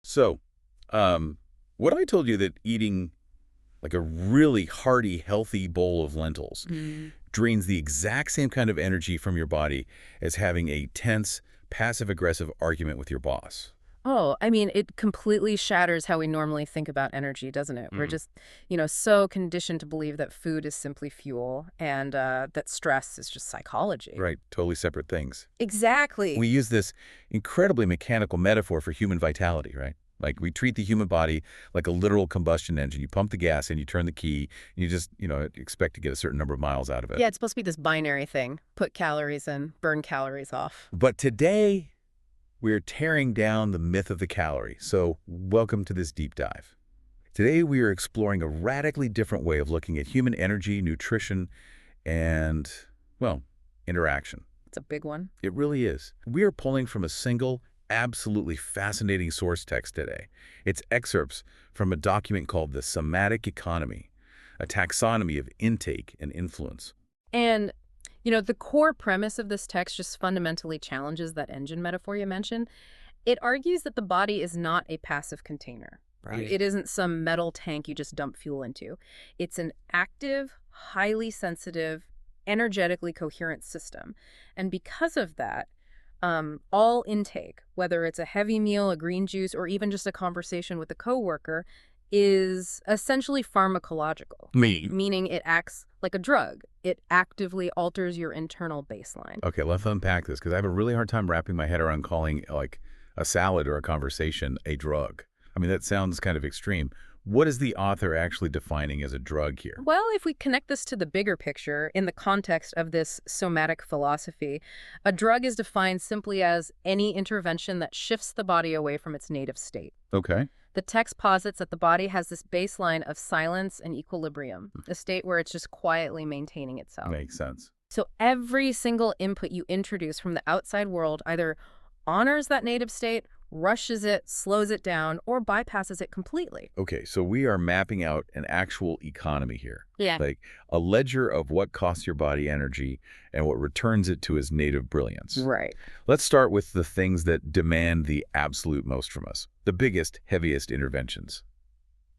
So, what I told you that eating like a really hearty, healthy bowl of lentils Mm. drains the exact same kind of energy from your body as having a tense, passive-aggressive argument with your boss. Oh, I mean, it completely shatters how we normally think about energy, doesn't it? We're Mm. just, so conditioned to believe that food is simply fuel and that stress is just psychology. Right, totally separate things. We Exactly. use this incredibly mechanical metaphor for human vitality, right? Like we treat the human body like a literal combustion engine. You pump the gas in, you turn the key, and you just, expect to get a certain number of miles out of it. Yeah, it's supposed to be this binary thing. Put calories in, burn calories off. But today, we're tearing down the myth of the calorie. So welcome to this deep dive. Today, we are exploring a radically different way of looking at human energy, nutrition, and, well, interaction. It's a big one. It really is. We are pulling from a single, absolutely fascinating source text today. It's excerpts from a document called the Somatic Economy, a taxonomy of intake and influence. And, the core premise of this text just fundamentally challenges that engine metaphor you mentioned. It argues that the body is not a passive container. Right. It isn't some metal tank you just dump fuel into. It's an active, highly sensitive, energetically coherent system. And because of that, all intake, whether it's a heavy meal, a green juice, or even just a conversation with a coworker, is essentially pharmacological, Me. meaning it acts like a drug. It actively alters your internal baseline. Okay, let's unpack this because I have a really hard time wrapping my head around calling like a salad or a conversation a drug. I mean, that sounds kind of extreme. What is the author actually defining as a drug here? Well, if we connect this to the bigger picture in the context of this somatic philosophy, a drug is defined simply as any intervention that shifts the body away from its native state. Okay. The text posits that the body has this baseline of silence and equilibrium, a state where it's just quietly maintaining itself. Makes sense. So every single input you introduce from the outside world either honors that native state, rushes it, slows it down, or bypasses it completely. Okay, so we are mapping out an actual economy here. Yeah. Like a ledger of what costs your body energy and what returns it to its native brilliance. Right. Let's start with the things that demand the absolute most from us, the biggest, heaviest interventions.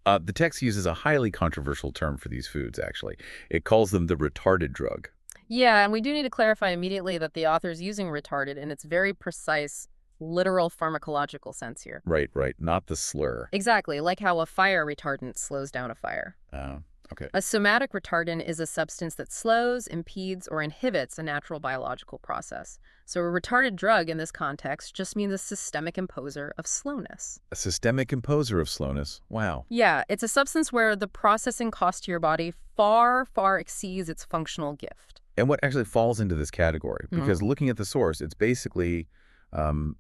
The text uses a highly controversial term for these foods, actually. It calls them the retarded drug. Yeah, and we do need to clarify immediately that the author's using retarded in its very precise, literal pharmacological sense here. Right, not the slur. Exactly, like how a fire retardant slows down a fire. Okay. A somatic retardant is a substance that slows, impedes, or inhibits a natural biological process. So a retarded drug in this context just means a systemic imposer of slowness. A systemic imposer of slowness. Wow. Yeah, it's a substance where the processing cost to your body far, far exceeds its functional gift. And what actually falls into this category? Because looking at the source, it's basically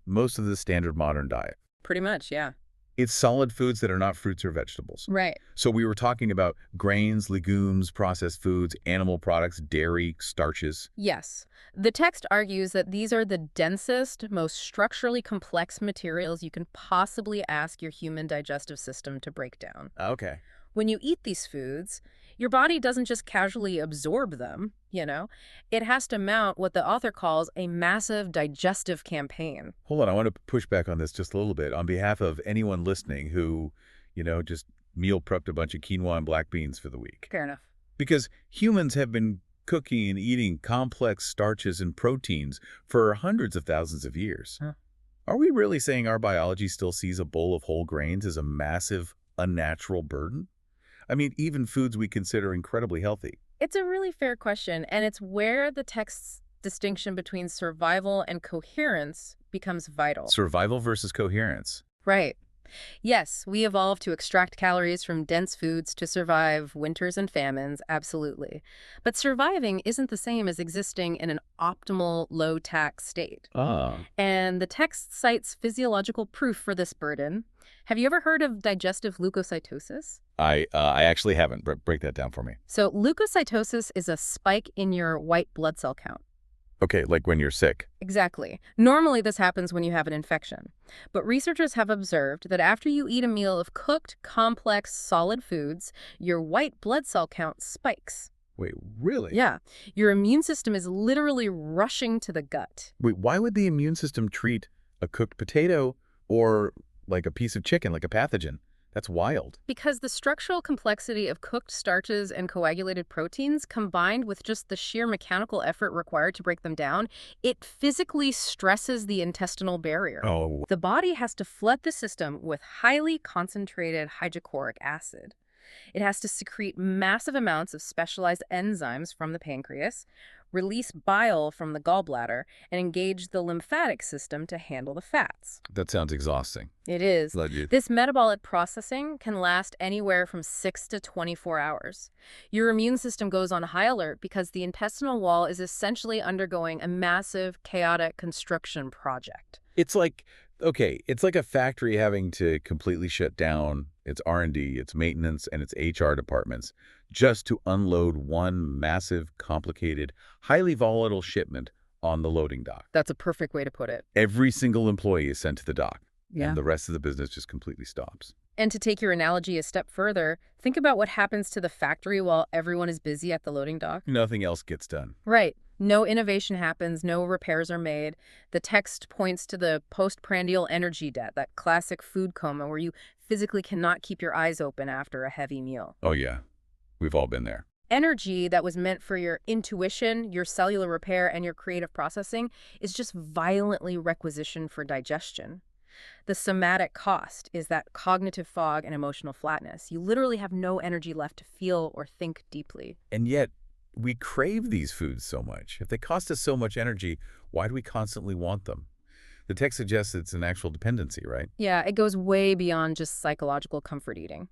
most of the standard modern diet. Pretty much, yeah. It's solid foods that are not fruits or vegetables. Right. So we were talking about grains, legumes, processed foods, animal products, dairy, starches. Yes. The text argues that these are the densest, most structurally complex materials you can possibly ask your human digestive system to break down. Okay. When you eat these foods, your body doesn't just casually absorb them, It has to mount what the author calls a massive digestive campaign. Hold on, I want to push back on this just a little bit on behalf of anyone listening who, just meal prepped a bunch of quinoa and black beans for the week. Fair enough. Because humans have been cooking and eating complex starches and proteins for hundreds of thousands of years. Huh. Are we really saying our biology still sees a bowl of whole grains as a massive, unnatural burden? I mean, even foods we consider incredibly healthy. It's a really fair question, and it's where the text's distinction between survival and coherence becomes vital. Survival versus coherence. Right. Yes, we evolved to extract calories from dense foods to survive winters and famines, absolutely. But surviving isn't the same as existing in an optimal low-tax state. Ah. And the text cites physiological proof for this burden. Have you ever heard of digestive leukocytosis? I actually haven't. Break that down for me. So leukocytosis is a spike in your white blood cell count. Okay, like when you're sick. Exactly. Normally this happens when you have an infection. But researchers have observed that after you eat a meal of cooked, complex, solid foods, your white blood cell count spikes. Wait, really? Yeah. Your immune system is literally rushing to the gut. Wait, why would the immune system treat a cooked potato or like a piece of chicken, like a pathogen. That's wild. Because the structural complexity of cooked starches and coagulated proteins, combined with just the sheer mechanical effort required to break them down, it physically stresses the intestinal barrier. Oh, The body has to flood the system with highly concentrated hydrochloric acid. It has to secrete massive amounts of specialized enzymes from the pancreas, release bile from the gallbladder, and engage the lymphatic system to handle the fats. that sounds exhausting. It is. Legit. This metabolic processing can last anywhere from 6 to 24 hours. Your immune system goes on high alert because the intestinal wall is essentially undergoing a massive, chaotic construction project. It's like, okay, it's like a factory having to completely shut down its R&D, its maintenance, and its HR departments just to unload one massive, complicated, highly volatile shipment on the loading dock. That's a perfect way to put it. Every single employee is sent to the dock, Yeah. and the rest of the business just completely stops. And to take your analogy a step further, think about what happens to the factory while everyone is busy at the loading dock. Nothing else gets done. Right. No innovation happens, no repairs are made. The text points to the postprandial energy debt, that classic food coma where you physically cannot keep your eyes open after a heavy meal. Oh, yeah. We've all been there. Energy that was meant for your intuition, your cellular repair, and your creative processing is just violently requisitioned for digestion. The somatic cost is that cognitive fog and emotional flatness. You literally have no energy left to feel or think deeply. And yet, we crave these foods so much. If they cost us so much energy, why do we constantly want them? The text suggests it's an actual dependency, right? Yeah, it goes way beyond just psychological comfort eating.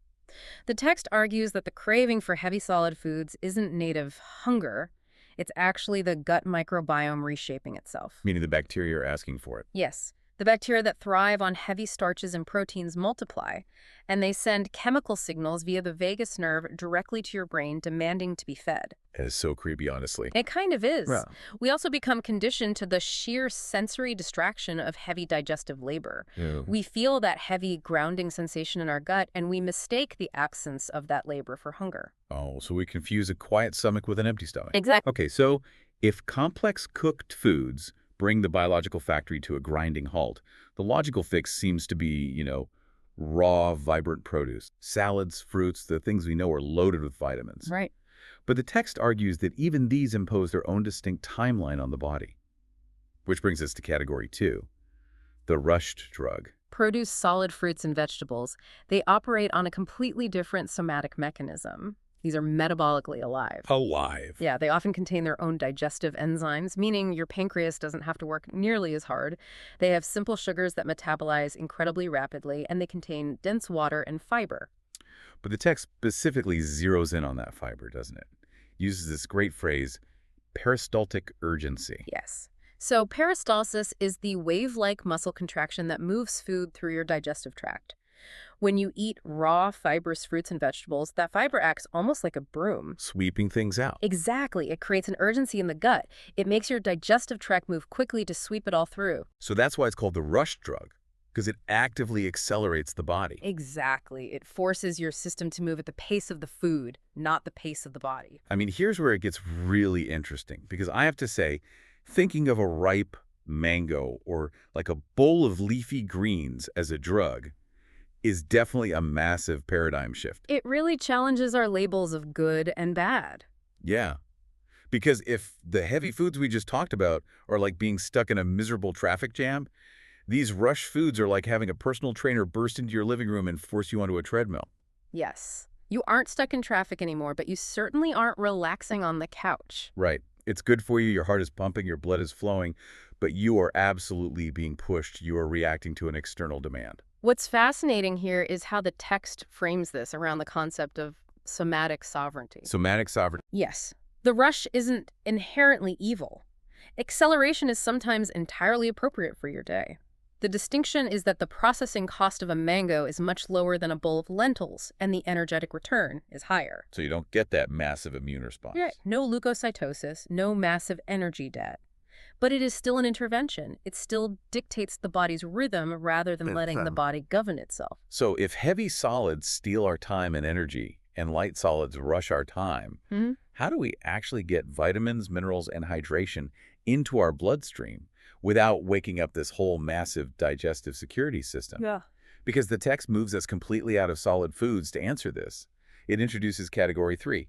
The text argues that the craving for heavy solid foods isn't native hunger. It's actually the gut microbiome reshaping itself. Meaning the bacteria are asking for it. Yes, the bacteria that thrive on heavy starches and proteins multiply, and they send chemical signals via the vagus nerve directly to your brain demanding to be fed. It is so creepy, honestly. It kind of is. Yeah. We also become conditioned to the sheer sensory distraction of heavy digestive labor. We feel that heavy grounding sensation in our gut, and we mistake the absence of that labor for hunger. Oh, so we confuse a quiet stomach with an empty stomach. Exactly. Okay, so if complex cooked foods bring the biological factory to a grinding halt, the logical fix seems to be, raw, vibrant produce. Salads, fruits, the things we know are loaded with vitamins. Right. But the text argues that even these impose their own distinct timeline on the body. Which brings us to category 2, the rushed drug. Produce solid fruits and vegetables. They operate on a completely different somatic mechanism. These are metabolically alive. Alive. Yeah, they often contain their own digestive enzymes, meaning your pancreas doesn't have to work nearly as hard. They have simple sugars that metabolize incredibly rapidly, and they contain dense water and fiber. But the text specifically zeroes in on that fiber, doesn't it? Uses this great phrase, peristaltic urgency. Yes. So peristalsis is the wave-like muscle contraction that moves food through your digestive tract. When you eat raw, fibrous fruits and vegetables, that fiber acts almost like a broom. Sweeping things out. Exactly. It creates an urgency in the gut. It makes your digestive tract move quickly to sweep it all through. So that's why it's called the rush drug, because it actively accelerates the body. Exactly. It forces your system to move at the pace of the food, not the pace of the body. I mean, here's where it gets really interesting, because I have to say, thinking of a ripe mango or like a bowl of leafy greens as a drug is definitely a massive paradigm shift. It really challenges our labels of good and bad. Yeah. Because if the heavy foods we just talked about are like being stuck in a miserable traffic jam, these rush foods are like having a personal trainer burst into your living room and force you onto a treadmill. Yes. You aren't stuck in traffic anymore, but you certainly aren't relaxing on the couch. Right. It's good for you, your heart is pumping, your blood is flowing, but you are absolutely being pushed. You are reacting to an external demand. What's fascinating here is how the text frames this around the concept of somatic sovereignty. Somatic sovereignty. Yes. The rush isn't inherently evil. Acceleration is sometimes entirely appropriate for your day. The distinction is that the processing cost of a mango is much lower than a bowl of lentils, and the energetic return is higher. So you don't get that massive immune response. Right. No leukocytosis, no massive energy debt. But it is still an intervention. It still dictates the body's rhythm rather than letting the body govern itself. So if heavy solids steal our time and energy, and light solids rush our time, how do we actually get vitamins, minerals, and hydration into our bloodstream without waking up this whole massive digestive security system? Yeah. because the text moves us completely out of solid foods to answer this. It introduces category 3,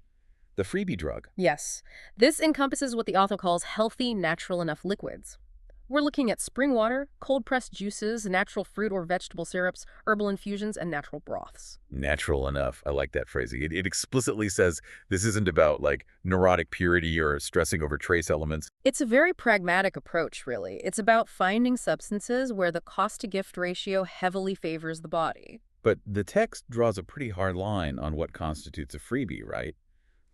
the freebie drug. Yes. This encompasses what the author calls healthy, natural enough liquids. We're looking at spring water, cold-pressed juices, natural fruit or vegetable syrups, herbal infusions, and natural broths. Natural enough. I like that phrasing. It explicitly says this isn't about, like, neurotic purity or stressing over trace elements. It's a very pragmatic approach, really. It's about finding substances where the cost-to-gift ratio heavily favors the body. But the text draws a pretty hard line on what constitutes a freebie, right?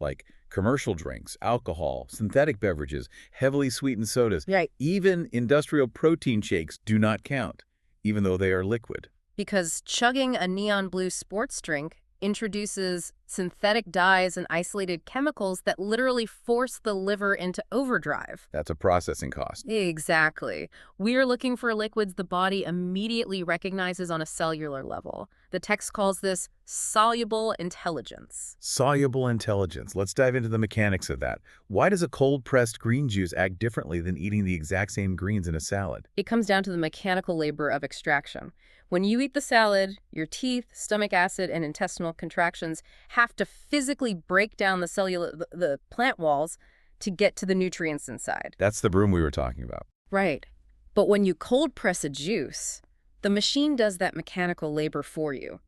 Like commercial drinks, alcohol, synthetic beverages, heavily sweetened sodas, Right. even industrial protein shakes do not count, even though they are liquid. Because chugging a neon blue sports drink introduces synthetic dyes and isolated chemicals that literally force the liver into overdrive. That's a processing cost. Exactly. We're looking for liquids the body immediately recognizes on a cellular level. The text calls this soluble intelligence. Soluble intelligence. Let's dive into the mechanics of that. Why does a cold-pressed green juice act differently than eating the exact same greens in a salad? It comes down to the mechanical labor of extraction. When you eat the salad, your teeth, stomach acid, and intestinal contractions have to physically break down the plant walls to get to the nutrients inside. That's the broom we were talking about. Right. But when you cold press a juice, the machine does that mechanical labor for you.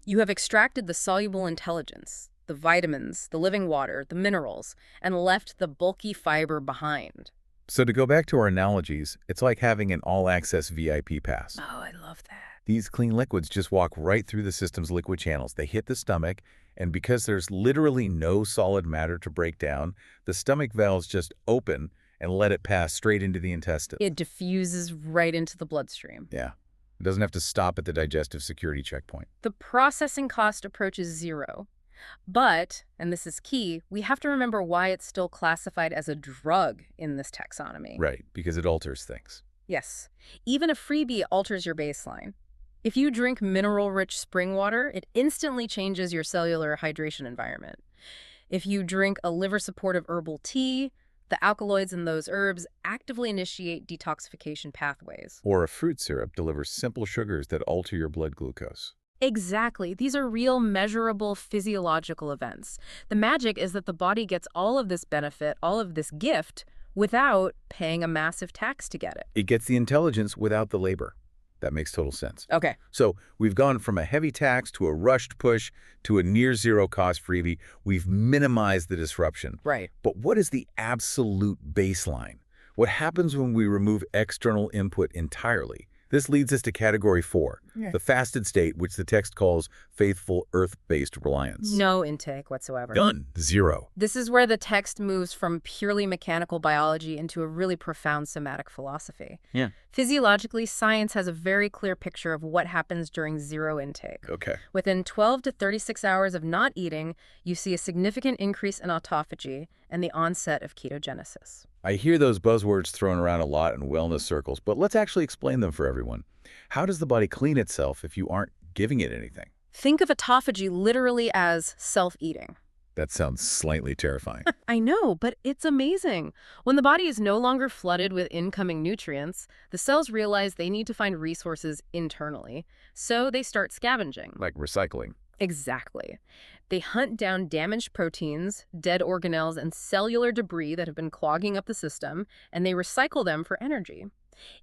You have extracted the soluble intelligence, the vitamins, the living water, the minerals, and left the bulky fiber behind. So to go back to our analogies, it's like having an all-access VIP pass. Oh, I love that. These clean liquids just walk right through the system's liquid channels. They hit the stomach, and because there's literally no solid matter to break down, the stomach valves just open and let it pass straight into the intestine. It diffuses right into the bloodstream. Yeah. It doesn't have to stop at the digestive security checkpoint. The processing cost approaches zero. But, and this is key, we have to remember why it's still classified as a drug in this taxonomy. Right, because it alters things. Yes. Even a freebie alters your baseline. If you drink mineral-rich spring water, it instantly changes your cellular hydration environment. If you drink a liver-supportive herbal tea, the alkaloids in those herbs actively initiate detoxification pathways. Or a fruit syrup delivers simple sugars that alter your blood glucose. Exactly. These are real, measurable physiological events. The magic is that the body gets all of this benefit, all of this gift, without paying a massive tax to get it. It gets the intelligence without the labor. That makes total sense. Okay. So we've gone from a heavy tax to a rushed push to a near-zero cost freebie. We've minimized the disruption. Right. But what is the absolute baseline? What happens when we remove external input entirely? This leads us to category 4, the fasted state, which the text calls faithful earth-based reliance. No intake whatsoever. Done. Zero. This is where the text moves from purely mechanical biology into a really profound somatic philosophy. Yeah. Physiologically, science has a very clear picture of what happens during zero intake. Okay. Within 12 to 36 hours of not eating, you see a significant increase in autophagy and the onset of ketogenesis. I hear those buzzwords thrown around a lot in wellness circles, but let's actually explain them for everyone. How does the body clean itself if you aren't giving it anything? Think of autophagy literally as self-eating. That sounds slightly terrifying. I know, but it's amazing. When the body is no longer flooded with incoming nutrients, the cells realize they need to find resources internally, so they start scavenging. Like recycling. Exactly. They hunt down damaged proteins, dead organelles, and cellular debris that have been clogging up the system, and they recycle them for energy.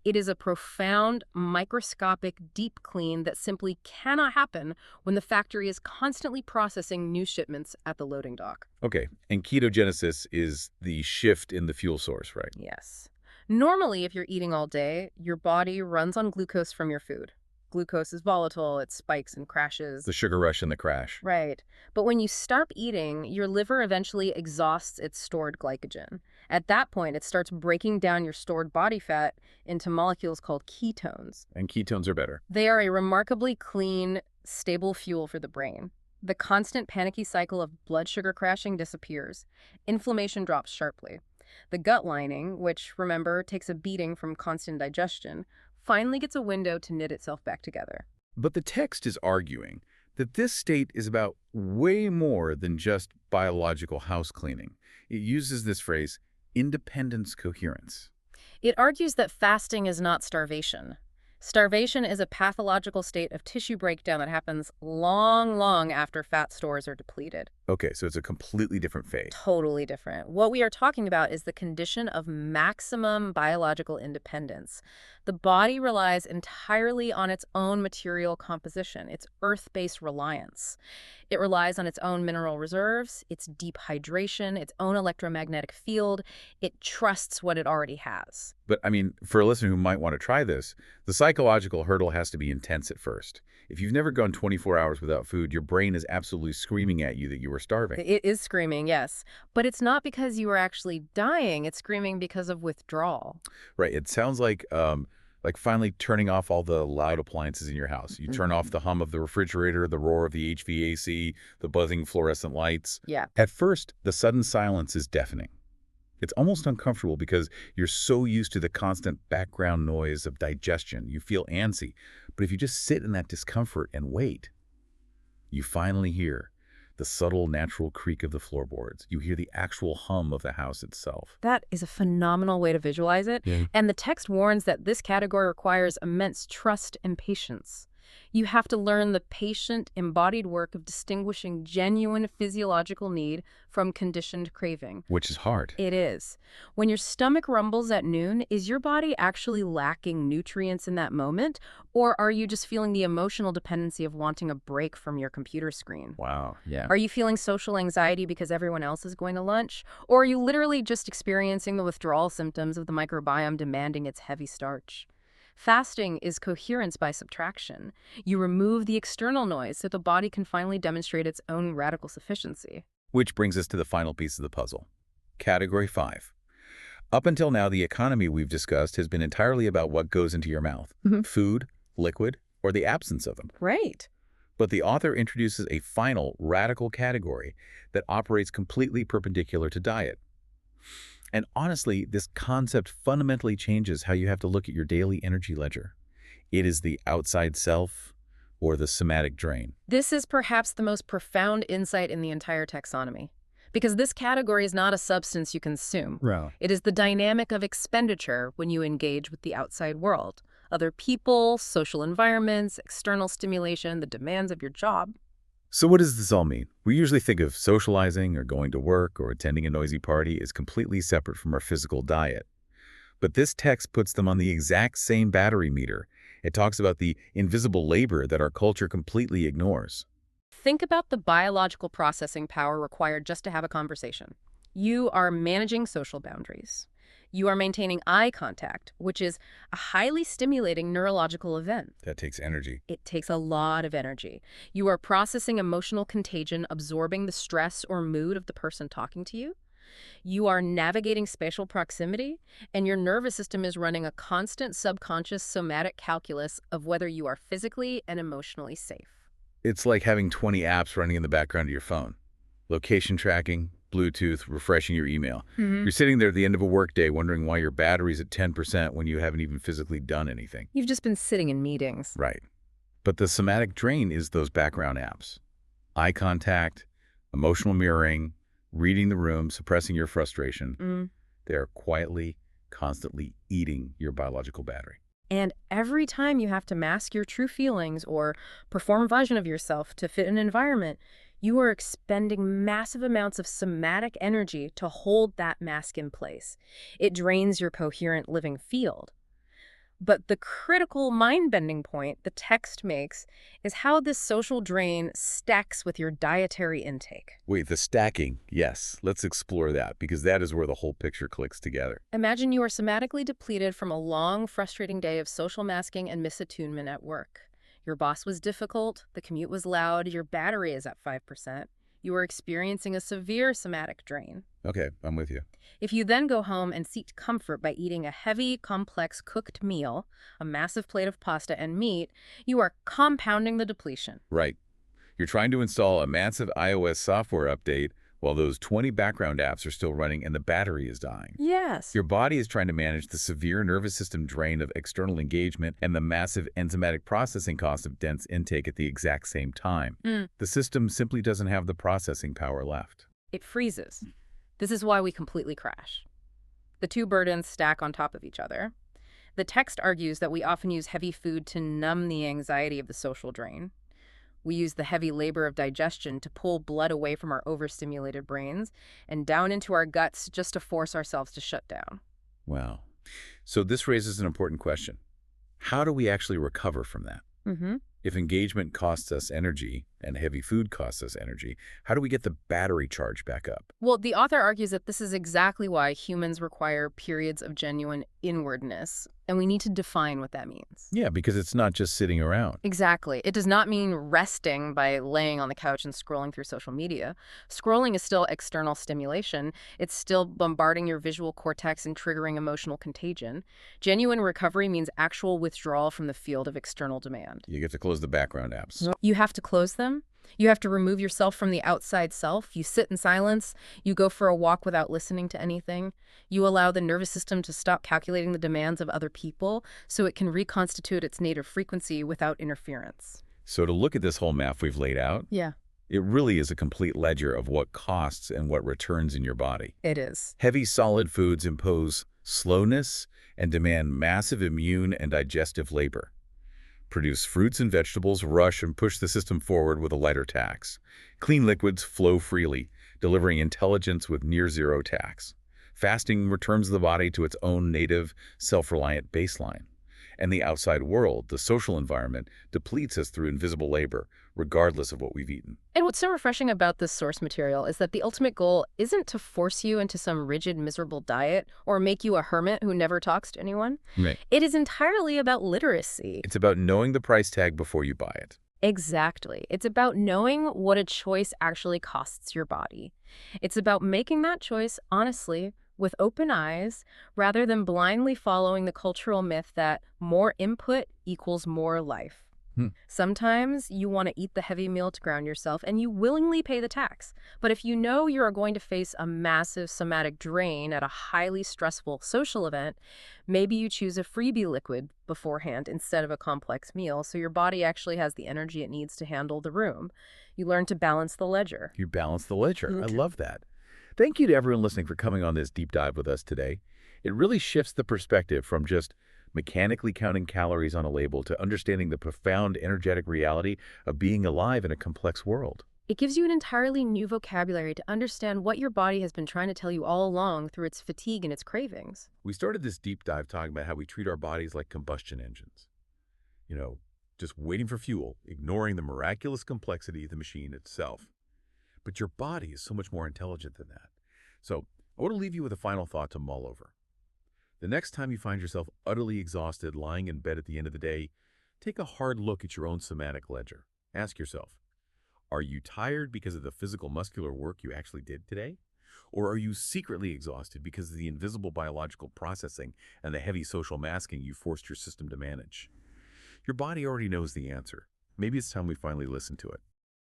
It is a profound, microscopic, deep clean that simply cannot happen when the factory is constantly processing new shipments at the loading dock. Okay, and ketogenesis is the shift in the fuel source, right? Yes. Normally, if you're eating all day, your body runs on glucose from your food. Glucose is volatile, it spikes and crashes. The sugar rush and the crash. Right. But when you stop eating, your liver eventually exhausts its stored glycogen. At that point, it starts breaking down your stored body fat into molecules called ketones. And ketones are better. They are a remarkably clean, stable fuel for the brain. The constant panicky cycle of blood sugar crashing disappears. Inflammation drops sharply. The gut lining, which, remember, takes a beating from constant digestion, finally gets a window to knit itself back together. But the text is arguing that this state is about way more than just biological house cleaning. It uses this phrase, independence coherence. It argues that fasting is not starvation. Starvation is a pathological state of tissue breakdown that happens long, long after fat stores are depleted. Okay, so it's a completely different phase. Totally different. What we are talking about is the condition of maximum biological independence. The body relies entirely on its own material composition, its earth-based reliance. It relies on its own mineral reserves, its deep hydration, its own electromagnetic field. It trusts what it already has. But, I mean, for a listener who might want to try this, the psychological hurdle has to be intense at first. If you've never gone 24 hours without food, your brain is absolutely screaming at you that you were starving. It is screaming, yes. But it's not because you are actually dying. It's screaming because of withdrawal. Right. It sounds like finally turning off all the loud appliances in your house. You turn off the hum of the refrigerator, the roar of the HVAC, the buzzing fluorescent lights. Yeah. At first, the sudden silence is deafening. It's almost uncomfortable because you're so used to the constant background noise of digestion. You feel antsy. But if you just sit in that discomfort and wait, you finally hear the subtle natural creak of the floorboards. You hear the actual hum of the house itself. That is a phenomenal way to visualize it. Yeah. And the text warns that this category requires immense trust and patience. You have to learn the patient, embodied work of distinguishing genuine physiological need from conditioned craving. Which is hard. It is. When your stomach rumbles at noon, is your body actually lacking nutrients in that moment? Or are you just feeling the emotional dependency of wanting a break from your computer screen? Wow. Yeah. Are you feeling social anxiety because everyone else is going to lunch? Or are you literally just experiencing the withdrawal symptoms of the microbiome demanding its heavy starch? Fasting is coherence by subtraction. You remove the external noise so the body can finally demonstrate its own radical sufficiency. Which brings us to the final piece of the puzzle. Category 5. Up until now, the economy we've discussed has been entirely about what goes into your mouth. Food, liquid, or the absence of them. Right. But the author introduces a final, radical category that operates completely perpendicular to diet. And honestly, this concept fundamentally changes how you have to look at your daily energy ledger. It is the outside self or the somatic drain. This is perhaps the most profound insight in the entire taxonomy. Because this category is not a substance you consume. Right. It is the dynamic of expenditure when you engage with the outside world. Other people, social environments, external stimulation, the demands of your job. So what does this all mean? We usually think of socializing or going to work or attending a noisy party as completely separate from our physical diet. But this text puts them on the exact same battery meter. It talks about the invisible labor that our culture completely ignores. Think about the biological processing power required just to have a conversation. You are managing social boundaries. You are maintaining eye contact, which is a highly stimulating neurological event. That takes energy. It takes a lot of energy. You are processing emotional contagion, absorbing the stress or mood of the person talking to you. You are navigating spatial proximity, and your nervous system is running a constant subconscious somatic calculus of whether you are physically and emotionally safe. It's like having 20 apps running in the background of your phone. Location tracking, Bluetooth, refreshing your email. You're sitting there at the end of a workday wondering why your battery's at 10% when you haven't even physically done anything. You've just been sitting in meetings. Right. But the somatic drain is those background apps. Eye contact, emotional mirroring, reading the room, suppressing your frustration. They're quietly, constantly eating your biological battery. And every time you have to mask your true feelings or perform a version of yourself to fit an environment, you are expending massive amounts of somatic energy to hold that mask in place. It drains your coherent living field. But the critical mind-bending point the text makes is how this social drain stacks with your dietary intake. Wait, the stacking. Yes, let's explore that because that is where the whole picture clicks together. Imagine you are somatically depleted from a long, frustrating day of social masking and misattunement at work. Your boss was difficult, the commute was loud, your battery is at 5%. You are experiencing a severe somatic drain. Okay, I'm with you. If you then go home and seek comfort by eating a heavy, complex cooked meal, a massive plate of pasta and meat, you are compounding the depletion. Right. You're trying to install a massive iOS software update while those 20 background apps are still running and the battery is dying. Yes. Your body is trying to manage the severe nervous system drain of external engagement and the massive enzymatic processing cost of dense intake at the exact same time. The system simply doesn't have the processing power left. It freezes. This is why we completely crash. The two burdens stack on top of each other. The text argues that we often use heavy food to numb the anxiety of the social drain. We use the heavy labor of digestion to pull blood away from our overstimulated brains and down into our guts just to force ourselves to shut down. Wow. So this raises an important question. How do we actually recover from that? hmm If engagement costs us energy and heavy food costs us energy, how do we get the battery charge back up? Well, the author argues that this is exactly why humans require periods of genuine inwardness, and we need to define what that means. Yeah, because it's not just sitting around. Exactly. It does not mean resting by laying on the couch and scrolling through social media. Scrolling is still external stimulation. It's still bombarding your visual cortex and triggering emotional contagion. Genuine recovery means actual withdrawal from the field of external demand. You get to close the background apps. You have to close them. You have to remove yourself from the outside self. You sit in silence. You go for a walk without listening to anything. You allow the nervous system to stop calculating the demands of other people so it can reconstitute its native frequency without interference. So to look at this whole map we've laid out, Yeah, it really is a complete ledger of what costs and what returns in your body. it is. Heavy solid foods impose slowness and demand massive immune and digestive labor. Produce fruits and vegetables rush and push the system forward with a lighter tax. Clean liquids flow freely, delivering intelligence with near-zero tax. Fasting returns the body to its own native, self-reliant baseline. And the outside world, the social environment, depletes us through invisible labor, regardless of what we've eaten. And what's so refreshing about this source material is that the ultimate goal isn't to force you into some rigid, miserable diet or make you a hermit who never talks to anyone. Right. It is entirely about literacy. It's about knowing the price tag before you buy it. Exactly. It's about knowing what a choice actually costs your body. It's about making that choice honestly, with open eyes, rather than blindly following the cultural myth that more input equals more life. Hmm. Sometimes you want to eat the heavy meal to ground yourself and you willingly pay the tax. But if you know you are going to face a massive somatic drain at a highly stressful social event, maybe you choose a freebie liquid beforehand instead of a complex meal so your body actually has the energy it needs to handle the room. You learn to balance the ledger. You balance the ledger. I Okay. love that. Thank you to everyone listening for coming on this deep dive with us today. It really shifts the perspective from just mechanically counting calories on a label to understanding the profound energetic reality of being alive in a complex world. It gives you an entirely new vocabulary to understand what your body has been trying to tell you all along through its fatigue and its cravings. We started this deep dive talking about how we treat our bodies like combustion engines. Just waiting for fuel, ignoring the miraculous complexity of the machine itself. But your body is so much more intelligent than that. So I want to leave you with a final thought to mull over. The next time you find yourself utterly exhausted lying in bed at the end of the day, take a hard look at your own somatic ledger. Ask yourself, are you tired because of the physical muscular work you actually did today? Or are you secretly exhausted because of the invisible biological processing and the heavy social masking you forced your system to manage? Your body already knows the answer. Maybe it's time we finally listen to it.